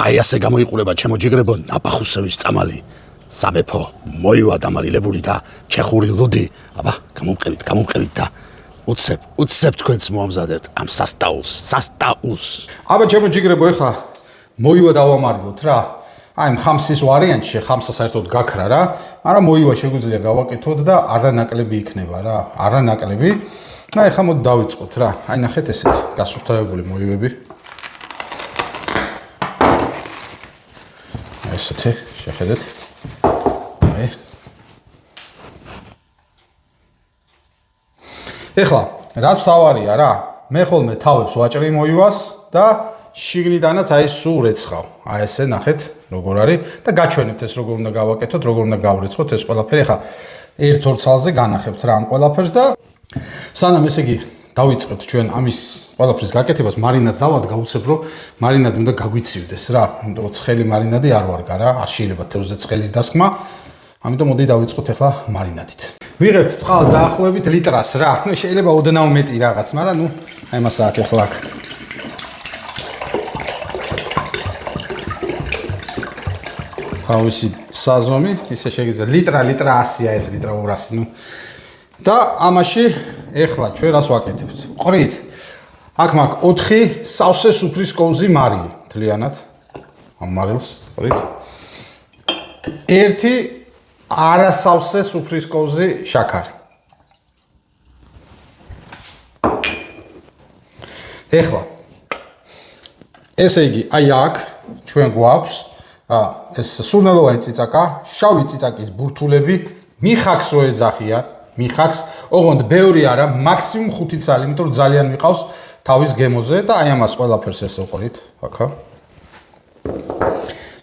აი ასე გამოიყურება ჩემო ჯიგრებო ნაბახუსევის წამალი. სამეფო მოივა დამალილებული და ჩეხური ლუდი. აბა, გამომყევით და უცებ თქვენც მოამზადებთ ამ სასტაულს. აბა ჩემო ჯიგრებო ეხლა მოივა დავამარილოთ რა. აი ხამსის ვარიანტში ხამსა საერთოდ გაქრა რა, მაგრამ მოივა შეგვიძლია გავაკეთოთ და არანაკლები იქნება რა, არანაკლები. და ეხლა მოდი დავიწყოთ რა. აი ნახეთ ესეც გასუფთავებული მოივები. ესეთი შეხედეთ. აი. ეხლა რაც თავარია რა, მე ხოლმე თავებს ვაჭრი მოივას და შიგნიდანაც აი სულ რეცხავ. აი ესე ნახეთ როგორ არის და გაჩვენებთ ეს როგორ უნდა გავაკეთოთ, როგორ უნდა გავრეცხოთ ეს ყველაფერი. ეხლა 1-2 ცალზე განახებთ რა ამ ყველაფერს და სანამ ესე იგი დავიწყებთ ჩვენ ამის ყველაფრის გაკეთებას, მარინადს დავად გავუცებ რომ მარინადი უნდა გაგვიცივდეს რა, იმიტომ რომ ცხელი მარინადი არ ვარგა რა, არ შეიძლება თევზზე ცხელის დასხმა. ამიტომ მოდი დავიწყოთ ახლა მარინადით. ვიღებთ წყალს დაახლოებით ლიტრას რა. ნუ შეიძლება ოდნავ მეტი რაღაც, მაგრამ ნუ აი მას აქ ახლა აქ. თავისი საზომი, ისე შეიძლება ლიტრა 100-ია ეს ლიტრა 200, ნუ. და ამაში ახლა ჩვენ რას ვაკეთებთ? ყრით. აქ მაქვს 4 სავსე სუფრის კოვზი მარილი, მთლიანად. ამ მარილს ყრით. 1 არასავსე სუფრის კოვზი შაქარი. ეხლა ესე იგი, აი აქ ჩვენ გვაქვს ეს სურნელოვანი ციცაკა, შავი ციცაკის ბურთულები, მიხაქს რო ეძახიან, მიხაქს, ოღონდ ბევრი არა, მაქსიმუმ 5 ცალი, იმიტომ რომ ძალიან მიყავს თავის გემოზე და აი ამას ყველაფერს ესე ვყრით, აქა.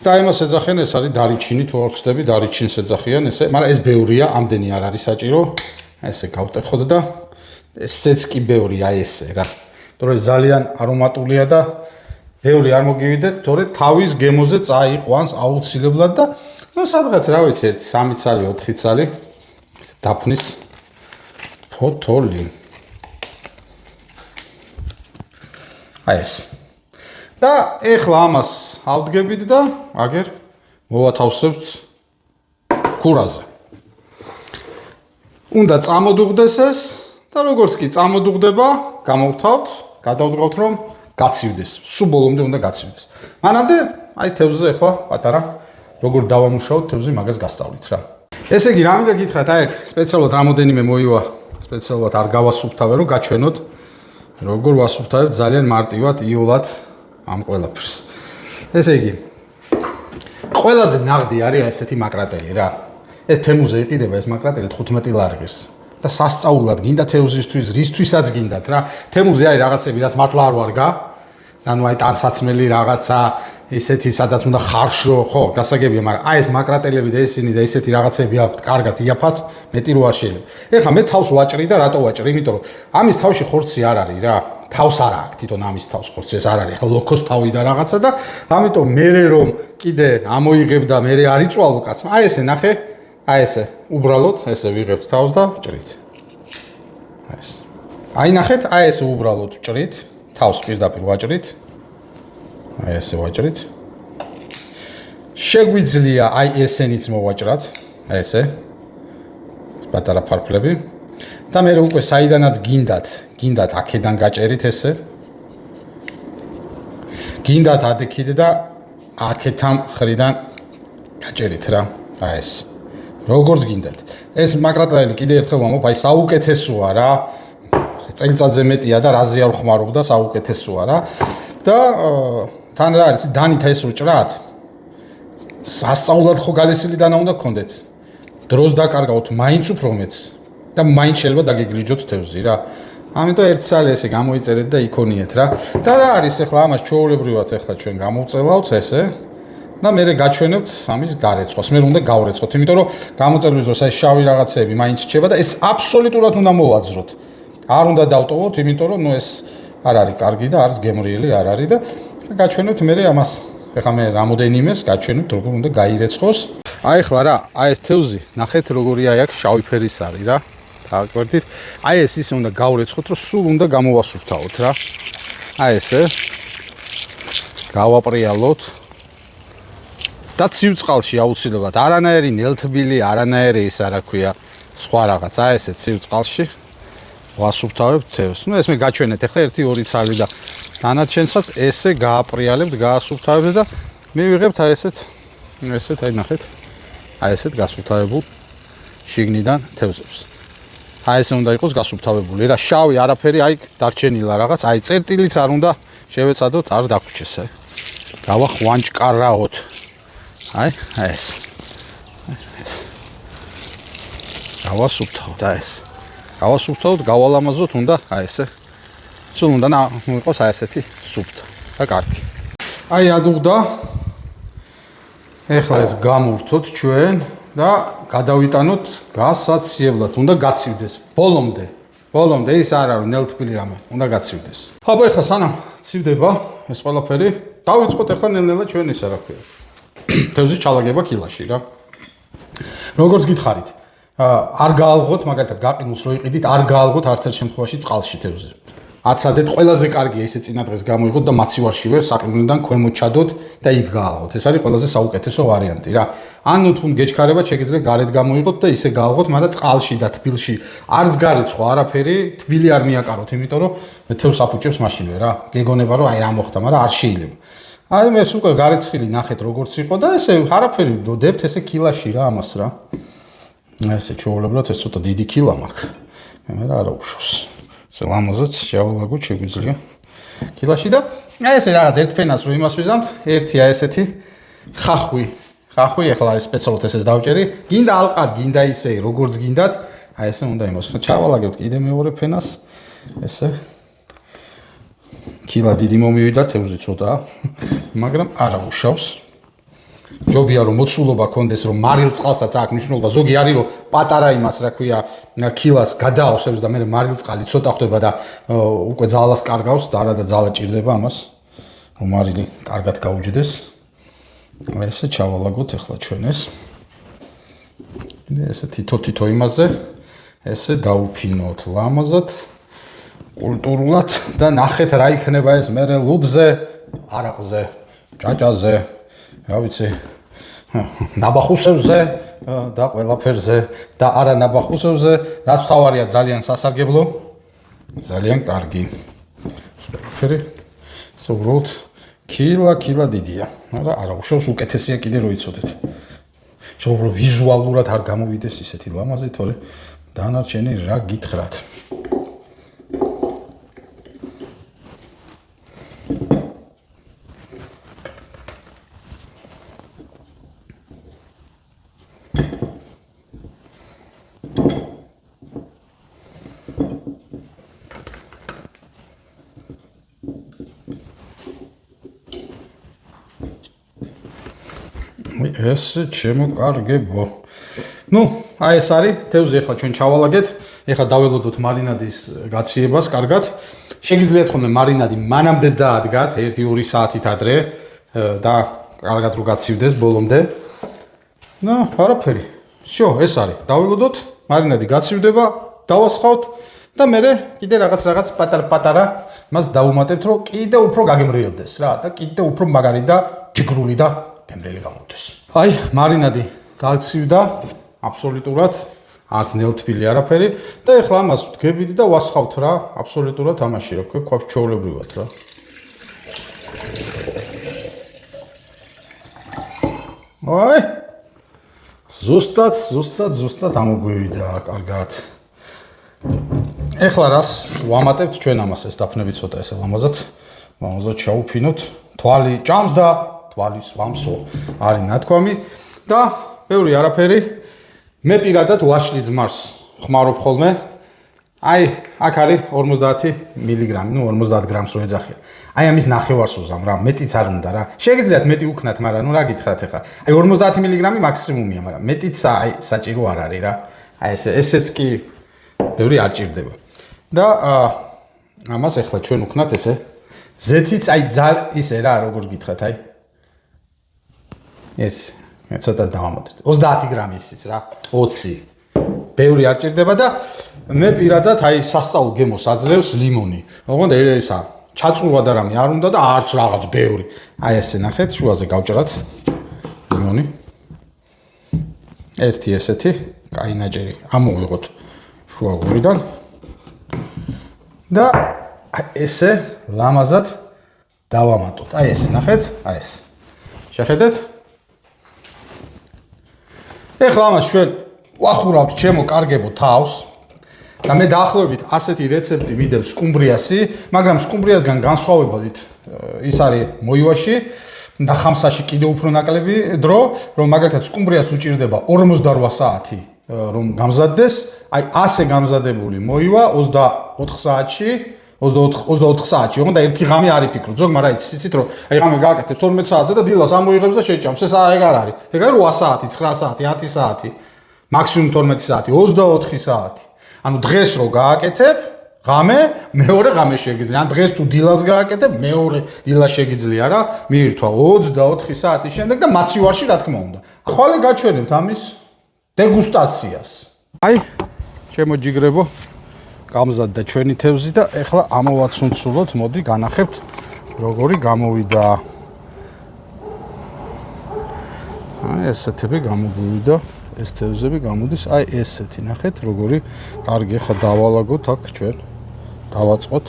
და აი მას ეძახიან, ეს არის დარიჩინი, თუ არ ვხსნები, დარიჩინს ეძახიან ესე, მაგრამ ეს ბევრია, ამდენი არ არის საჭირო. ესე გავტეხოთ და ესეც კი ბევრია ესე რა. იმიტომ რომ ძალიან არომატულია და ბევრი არ მოგივიდეთ, თორე თავის გემოზე წაიყვანს აუცილებლად და ნუ სადღაც რა ვიცი, 1-3 ცალი, 4 ცალი დაფნის ფოთოლი. აი ეს. და ეხლა ამას ავდგებით და აგერ მოვათავსებთ ქურაზე. უნდა წამოდუღდეს ეს და როგორც კი წამოდუღდება, გამოვთავთ, გადავდგავთ რომ გაცივდეს. სულ ბოლომდე უნდა გაცივდეს. მანამდე აი თევზზე ახლა პატარა როგორ დავამუშავოთ თევზი მაგას გასწავლით რა. ესე იგი რა მინდა გითხრათ, აი სპეციალურად რამოდენიმე მოივა, სპეციალურად არ გავასუფთავე რომ გაჩვენოთ როგორ ვასუფთავებთ ძალიან მარტივად, იოლად ამ ყველაფერს. ესე იგი ყველაზე ნაღდი არის ესეთი მაკრატელი რა. ეს თემუზე იყიდება ეს მაკრატელი 15 ლარღირს. და სასწაულად გინდა თევზისთვის, რისთვისაც გინდათ რა. თემუზე არის რაღაცები, რაც მართლა არ ვარგა. ანუ აი ტანსაცმელი რაღაცა, ესეთი სადაც უნდა ხარშო, ხო, გასაგებია, მაგრამ აი ეს მაკრატელები და ესენი და ესეთი რაღაცები აქვთ, კარგად იაფათ, მეტი რო არ შეიძლება. ეხლა მე თავს ვაჭრი და რატო ვაჭრი? იმიტომ რომ ამის თავში ხორცი არ არის რა. თავს არ აქვს თვითონ ამის თავს ხორცი ეს არ არის. ეხლა ლოქოს თავი და რაღაცა და ამიტომ მე რომ კიდე ამოიღებ და მე არ იწვალო კაცმა. აი ესე ნახე. აი ესე, უბრალოდ ესე ვიღებთ თავს და ვჭრით. აი ეს. აი ნახეთ, აი ესე უბრალოდ ვჭრით, თავს პირდაპირ ვაჭრით. აი ესე ვაჭრით. შეგვიძლია აი ესენიც მოვაჭრათ, აი ესე. პატარა ფარფლები. და მე უკვე საიდანაც გინდათ აქედან გაჭერით ესე. გინდათ ადიქით და აქეთან ხრიდან გაჭერით რა. აი ეს. როგორც გინდათ. ეს მაკრატელი კიდე ერთხელ ვამბობ, აი საუკეთესოა რა. წელიწადზე მეტია და რაზე არ ხმარობ და საუკეთესოა რა. და თან რა არის, დანით ეს ვჭრათ. სასწაულად ხო გალესილი დანა უნდა გქონდეთ. დროს დაკარგავთ მაინც უფრო მეც და მაინც შეიძლება დაგეგლიჯოთ თევზი რა. ამიტომ ერთ სალი ესე გამოიწერეთ და იქონიეთ რა. და რა არის ახლა ამას ჩვეულებრივად ახლა ჩვენ გამოვწელავთ ესე. და მე გაჩვენებთ ამის გარეცხოს. მე უნდა გავრეცხოთ, იმიტომ რომ გამოწერვის დროს ეს შავი რაღაცები მაინც რჩება და ეს აბსოლუტურად უნდა მოვაძროთ. არ უნდა დავტოვოთ, იმიტომ რომ ნუ ეს არ არის კარგი და არც გემრიელი არ არის და გაჩვენებთ მე ამას. ეხლა მე რამოდენიმეს გაჩვენებთ როგორ უნდა გაირეცხოს. აი ახლა რა, აი ეს თევზი, ნახეთ როგორია აქ შავი ფერის არის რა. დავაკვირდით. აი ეს ისე უნდა გავრეცხოთ, რომ სულ უნდა გამოვასუფთავოთ რა. აი ესე. გავაპრიალოთ. და ცივ წყალში აუცილებლად არანაირი ნელთბილი, არანაირი ის რა ქვია, სხვა რაღაც, აი ესე ცივ წყალში ვასუფთავებთ თევზს. ნუ ეს მე გაჩვენეთ ახლა 1-2 ცალი და დანარჩენსაც ესე გააპრიალებთ, გაასუფთავებთ და მივიღებთ აი ესეთ აი ნახეთ. აი ესეთ გასუფთავებულ შიგნიდან თევზებს. აი ესე უნდა იყოს გასუფთავებული რა, შავი არაფერი აი დარჩენილა რაღაც, აი წერტილიც არ უნდა შევეცადოთ, არ დაგვრჩეს აი. გავახვანჭკარაოთ. აი ეს. გავასუფთავთ აი ეს. გავასუფთავთ, გავალამაზოთ, უნდა აი ესე. სულ უნდა იყოს აი ესეთი სუფთა და კარგი. აი ადუღდა. ეხლა ეს გამურთოთ ჩვენ და გადავიტანოთ გასაციებლად, უნდა გაცივდეს ბოლომდე. ბოლომდე ის არ არის ნელთბილი რამე, უნდა გაცივდეს. აბა ეხლა სანამ ცივდება ეს ყველაფერი, დავიწყოთ ეხლა ნელ-ნელა ჩვენ ისა რა ქვია. თევზის ჩალაგება კილაში რა. როგორც გითხარით, არ გაალღოთ, მაგალითად გაყინულს რო იყიდით, არ გაალღოთ არც ერთ შემთხვევაში წყალში თევზი. აცადეთ, ყველაზე კარგია ესე წინა დღეს გამოიღოთ და მაცივარში ვერ საყინულიდან ქვემოთ ჩადოთ და იქ გაალღოთ. ეს არის ყველაზე საუკეთესო ვარიანტი რა. ანუ თუ გეჩქარებათ, შეგიძლიათ გარეთ გამოიღოთ და ისე გაალღოთ, მაგრამ წყალში და თბილში არც გარიცხო არაფერი, თბილი არ მიაკაროთ, იმიტომ რომ თევზს აფუჭებს მაშინვე რა. გეგონება რომ აი რა მოხდა, მაგრამ არ შეიძლება. აი ეს უკვე გარეცხილი ნახეთ როგორც იყო და ესე არაფერი დებთ ესე კილაში რა ამას რა. ესე ჩვეულებრივად ეს ცოტა დიდი კილა მაქვს. მე რა უშავს. ესე ლამაზად შეავალაგოთ შეგვიძლია კილაში და აი ესე რაღაც ერთ ფენას რო იმას ვიზამთ, ერთი აი ესეთი ხახვი ეხლა ეს სპეციალურად ესეც დავჭერი. გინდა ალყად, გინდა ისე როგორც გინდათ, აი ესე უნდა იმას. ჩავალაგებთ კიდე მეორე ფენას. ესე კილა დიდი მომივიდა თევზი ცოტა, მაგრამ არა უშავს. ჯობია რომ მოცულობა კონდეს, რომ მარილ წყალსაც აქვს მნიშვნელობა. ზოგი არის რომ პატარა იმას რა ქვია, კილას გადაავსებს და მე მარილ წყალი ცოტა ხდება და უკვე ძალას კარგავს და არა და ძალა ჭირდება ამას, რომ მარილი კარგად გაუჯდეს. ესე ჩავალაგოთ ახლა ჩვენ ეს. ესე თითო იმაზე ესე დაუფინოთ ლამაზად. კულტურულად და ნახეთ რა იქნება ეს მე ლუდზე, არაყზე, ჭაჭაზე, რა ვიცი, ნაბახუსებზე და ყველაფერზე და არა ნაბახუსებზე, რაც თავარია ძალიან სასარგებლო, ძალიან კარგი. ყველაფერი უბრალოდ კილა დიდია, მაგრამ არა უშავს უკეთესია კიდე რო იცოდეთ. შეუბრალოდ ვიზუალურად არ გამოვიდეს ისეთი ლამაზი, თორე დანარჩენი რა გითხრათ. ეს შემოკარგებო. ნუ, აი ეს არის თევზი ახლა ჩვენ ჩავალაგეთ. ახლა დაველოდოთ მარინადის გაციებას კარგად. შეგიძლიათ ხოლმე მარინადი მანამდეც დაადგათ 1-2 საათით ადრე და კარგად რო გაცივდეს ბოლომდე. ნუ, არაფერი. всё, ეს არის. დაველოდოთ, მარინადი გაცივდება, დავასხავთ და მე კიდე რაღაც პატარა მას დავუმატებთ, რომ კიდე უფრო გაგემრიელდეს რა და კიდე უფრო მაგარი და ჯგრული და გემრიელი გამოდის. აი, მარინადი გაცივდა აბსოლუტურად, არც ნელთბილი არაფერი და ეხლა ამას ვდგებით და ვასხავთ რა, აბსოლუტურად ამაში რა ქვია, ჩვეულებრივად რა. აი, ზუსტად ამოგვივიდა კარგად. ეხლა რას ვამატებთ ჩვენ ამას ეს დაფნებით ცოტა ესე ლამაზად შავუფინოთ, თვალი ჭამს და თვალი სვამსო არის ნათქვამი და ბევრი არაფერი. მე პირადად ვაშლის მარს ხმარობ ხოლმე. აი, აქ არის 50 მილიგრამი, ნუ 50 გრამს რო ეძახია. აი ამის ნახევარს უზამ რა, მეტიც არ უნდა რა. შეგიძლიათ მეტი უქნათ, მაგრამ ნუ რა გითხრათ ახლა. აი 50 მილიგრამი მაქსიმუმია, მაგრამ მეტიც აი საჭირო არ არის რა. აი ესეც კი ბევრი არ ჭირდება. და ამას ახლა ჩვენ უქნათ ესე. ზეთიც აი ისე რა, როგორ გითხრათ აი. ეს ცოტა დავამატეთ. 30 გრამი ისიც რა, 20. ბევრი არ ჭირდება და მე პირადად აი სასწაულ გემოს აძლევს ლიმონი. ოღონდ ესა ჩაწურვა და რამე არ უნდა და არც რაღაც ბევრი. აი ესე ნახეთ, შუაზე გავჭრათ. ლიმონი. ერთი ესეთი, კაი ნაჭერი ამოვიღოთ შუაგულიდან. და ესე ლამაზად დავამატოთ. აი ეს, ნახეთ? აი ეს. შეხედეთ? ეხლა ამას ჩვენ ვახურავთ ჩემო კარგებო თავს. და მე დაახლოებით ასეთი რეცეპტი ვიდევ სკუმბრიასი, მაგრამ სკუმბრიასგან განსხვავებით ის არის მოივაში და ხამსაში კიდევ უფრო ნაკლები დრო, რომ მაგალითად სკუმბრიას უჭირდება 48 საათი რომ გამზადდეს, აი ასე გამზადებული მოივა 24 საათში 24 საათში, ოღონდ ერთი ღამე არ იფიქროთ. ზოგ მაგრამ იცით რომ აი ღამე გააკეთებს 12 საათზე და დილას ამოიღებს და შეჭამს. ეს ეგ არ არის. ეგ არის 8 საათი, 9 საათი, 10 საათი, მაქსიმუმ 12 საათი, 24 საათი. ანუ დღეს რო გააკეთებ, ღამე, მეორე ღამე შეგიძლია. ან დღეს თუ დილას გააკეთებ, მეორე დილას შეგიძლია რა, მიირთვა 24 საათის შემდეგ და მაცივარში რა თქმა უნდა. ახლა გაჩვენებთ ამის დეგუსტაციას. აი, ჩემო ჯიგრებო, გამზადდა ჩვენი თევზი და ეხლა ამოვაცუნცულოთ, მოდი განახებთ როგორი გამოვიდა. აი, ესეთები გამოგვივიდა. ეს თევზები გამოდის, აი ესეთი, ნახეთ, როგორი კარგი ხა დავალაგოთ აქ ჩვენ. დავაწყოთ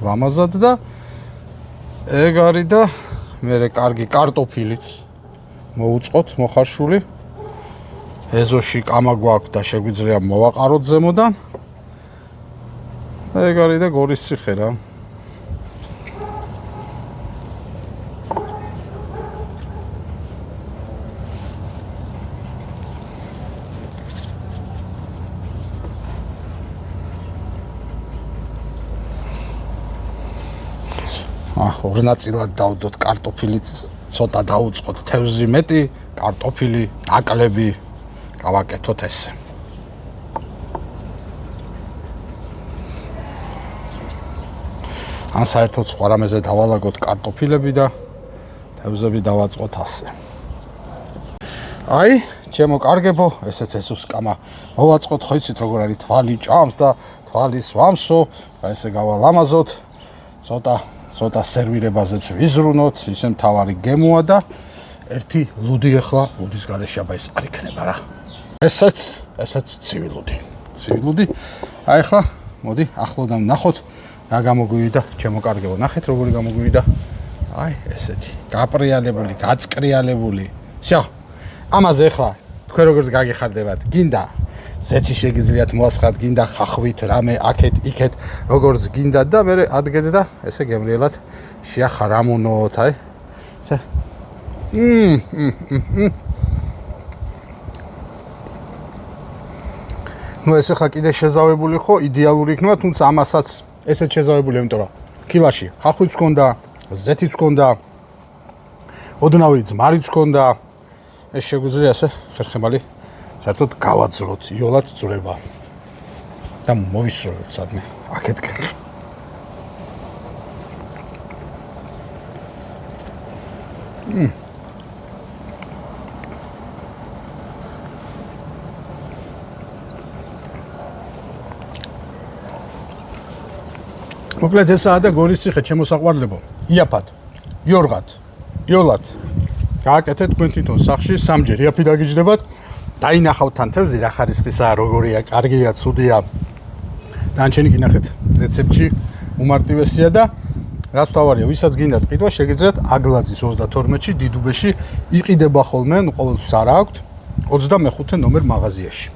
ლამაზად და ეგ არის და მე კარგი კარტოფილიც მოუწყოთ მოხარშული. ეზოში კამა გვაქვს და შეგვიძლია მოვაყაროთ ზემოდან. ეგ არის და გორის ციხე რა. ორ ნაწილად დავდოთ კარტოფილიც ცოტა დაუწყოთ თევზი მეტი, კარტოფილი ნაკლები გავაკეთოთ ესე. ან საერთოდ სხვა რამეზე დავალაგოთ კარტოფილები და თევზები დავაწყოთ ასე. აი, ჩემო კარგებო, ესეც ესუსკამა მოვაწყოთ, ხო იცით როგორ არის თვალი ჭამს და თვალი სვამსო, აი ესე გავალამაზოთ, ცოტა სერვირებაზეც ვიზრუნოთ, ისე მთავარი გემოა და ერთი ლუდი ახლა ლუდის გარეშე აბა ეს არ იქნება რა. ესეც ცივი ლუდი. ცივი ლუდი. აი ახლა მოდი ახლოდან ნახოთ რა გამოგვივიდა, ჩემო კარგებო, ნახეთ როგორი გამოგვივიდა. აი ესეთი, გაპრიალებული, გაწყრიალებული. всё. ამაზე ახლა თქვენ როგორც გაგიხარდებათ, გინდა ზეთი შეგიძლიათ მოასხათ, გინდა ხახვით, რამე აქეთ, იქეთ, როგორც გინდათ და მე ადგეთ და ესე გემრიელად შეახრამუნოთ, აი. ესე. ნუ ესე ხა კიდე შეზავებული ხო, იდეალური იქნება, თუმცა ამასაც ესეც შეზავებული, იმიტომ რომ კილაში ხახვიც გქონდა, ზეთიც გქონდა, ოდნავი ძმარიც გქონდა. ეს შეგვიძლია ესე ხერხემალი საერთოდ გავაძროთ, იოლად ძრება და მოვისროლოთ სადმე აქეთკენ. მოკლედ ესაა და გორის ციხე ჩემო საყვარლებო. იაფად, იორღად, იოლად გააკეთეთ თქვენ თვითონ სახში სამჯერ იაფი დაგიჯდებათ. დაინახავთ თან თევზი რა ხარისხისაა, როგორია, კარგია, ცუდია. დანარჩენი გინახეთ რეცეპტში უმარტივესია და რაც თავარია, ვისაც გინდათ ყიდვა, შეგიძლიათ აგლაძის 32-ში დიდუბეში იყიდება ხოლმე, ნუ ყოველთვის არა აქვთ 25 ნომერ მაღაზიაში.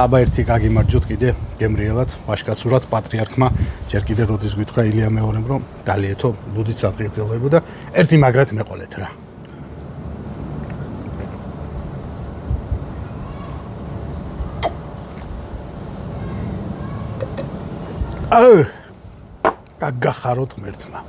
აბა ერთი გაგიმარჯოთ კიდე გემრიელად, ვაშკაცურად პატრიარქმა ჯერ კიდე როდის გითხრა ილია მეორემ რომ დალიეთო ლუდიც ადგილზელებო და ერთი მაგრად მეყოლეთ რა. გაგახაროთ ღმერთმა.